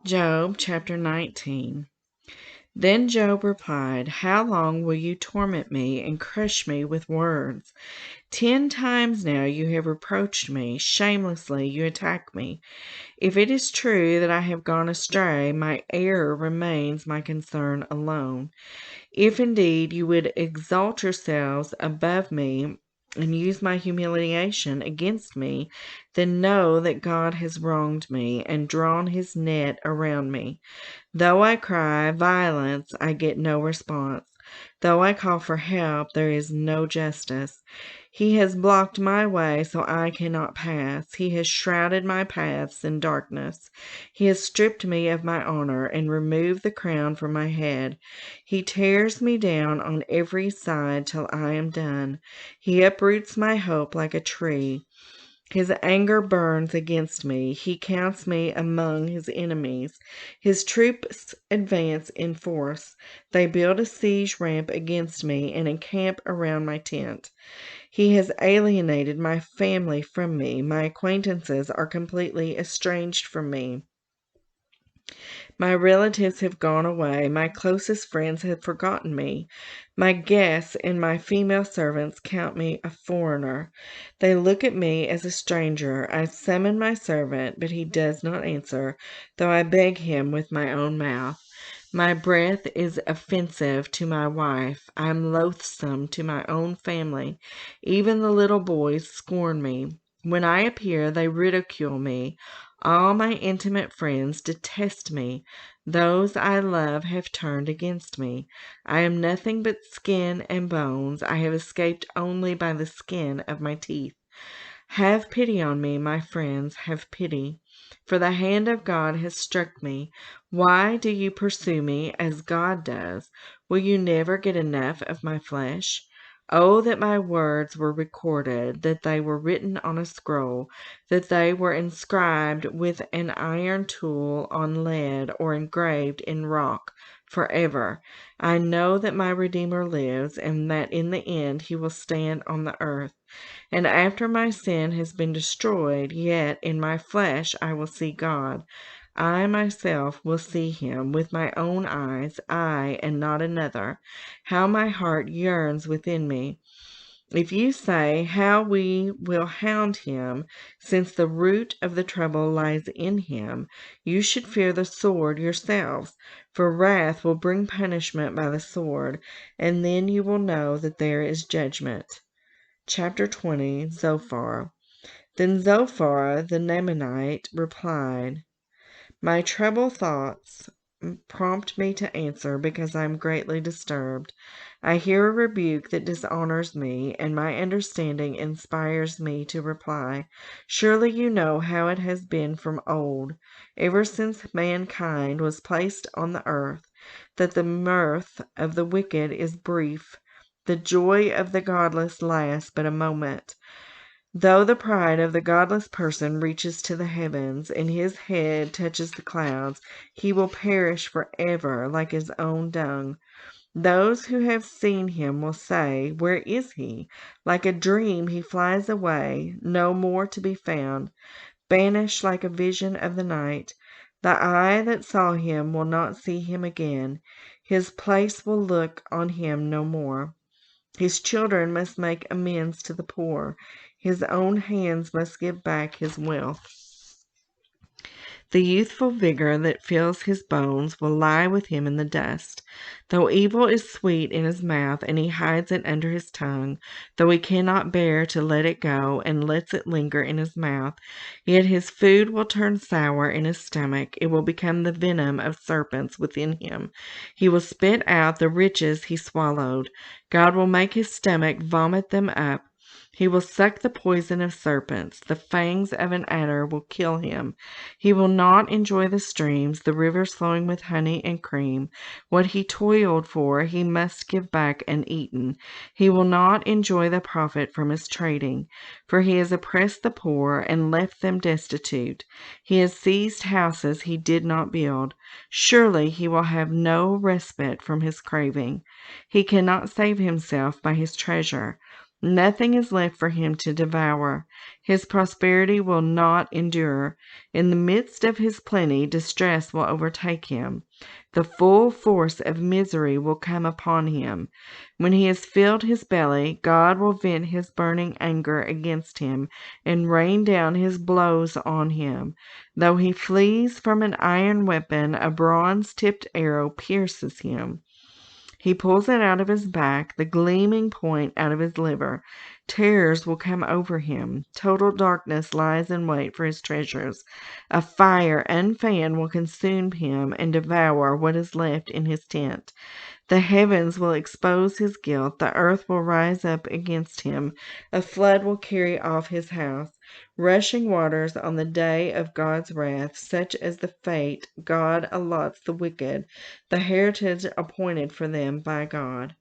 Job chapter 19. Then Job replied, "How long will you torment me and crush me with words? 10 times now you have reproached me. Shamelessly you attack me. If it is true that I have gone astray, my error remains my concern alone. If indeed you would exalt yourselves above me and use my humiliation against me, then know that God has wronged me and drawn his net around me. Though I cry violence, I get no response. Though I call for help, there is no justice. He has blocked my way so I cannot pass. He has shrouded my paths in darkness. He has stripped me of my honor and removed the crown from my head. He tears me down on every side till I am done. He uproots my hope like a tree. His anger burns against me. He counts me among his enemies. His troops advance in force. They build a siege ramp against me and encamp around my tent. He has alienated my family from me. My acquaintances are completely estranged from me. My relatives have gone away. My closest friends have forgotten me. My guests and my female servants count me a foreigner. They look at me as a stranger. I summon my servant, but he does not answer, though I beg him with my own mouth. My breath is offensive to my wife. I am loathsome to my own family. Even the little boys scorn me. When I appear, they ridicule me. All my intimate friends detest me. Those I love have turned against me. I am nothing but skin and bones. I have escaped only by the skin of my teeth. Have pity on me, my friends, have pity. For the hand of God has struck me. Why do you pursue me as God does? Will you never get enough of my flesh? Oh, that my words were recorded, that they were written on a scroll, that they were inscribed with an iron tool on lead or engraved in rock forever. I know that my Redeemer lives, and that in the end he will stand on the earth. And after my sin has been destroyed, yet in my flesh I will see God. I myself will see him with my own eyes, I and not another. How my heart yearns within me. If you say, "How we will hound him, since the root of the trouble lies in him," you should fear the sword yourselves, for wrath will bring punishment by the sword, and then you will know that there is judgment. Chapter 20, Zophar. Then Zophar the Naamanite replied, "My troubled thoughts prompt me to answer because I am greatly disturbed. I hear a rebuke that dishonors me, and my understanding inspires me to reply. Surely you know how it has been from old, ever since mankind was placed on the earth, that the mirth of the wicked is brief. The joy of the godless lasts but a moment. Though the pride of the godless person reaches to the heavens, and his head touches the clouds, he will perish forever like his own dung. Those who have seen him will say, 'Where is he?' Like a dream he flies away, no more to be found, banished like a vision of the night. The eye that saw him will not see him again. His place will look on him no more. His children must make amends to the poor. His own hands must give back his wealth. The youthful vigor that fills his bones will lie with him in the dust. Though evil is sweet in his mouth, and he hides it under his tongue, though he cannot bear to let it go, and lets it linger in his mouth, yet his food will turn sour in his stomach. It will become the venom of serpents within him. He will spit out the riches he swallowed. God will make his stomach vomit them up. He will suck the poison of serpents. The fangs of an adder will kill him. He will not enjoy the streams, the rivers flowing with honey and cream. What he toiled for he must give back uneaten. He will not enjoy the profit from his trading, for he has oppressed the poor and left them destitute. He has seized houses he did not build. Surely he will have no respite from his craving. He cannot save himself by his treasure. Nothing is left for him to devour. His prosperity will not endure. In the midst of his plenty, distress will overtake him. The full force of misery will come upon him. When he has filled his belly, God will vent his burning anger against him and rain down his blows on him. Though he flees from an iron weapon, a bronze-tipped arrow pierces him. He pulls it out of his back, the gleaming point out of his liver. Terrors will come over him. Total darkness lies in wait for his treasures. A fire unfanned will consume him and devour what is left in his tent. The heavens will expose his guilt. The earth will rise up against him. A flood will carry off his house. Rushing waters on the day of God's wrath, such as the fate God allots the wicked, the heritage appointed for them by God.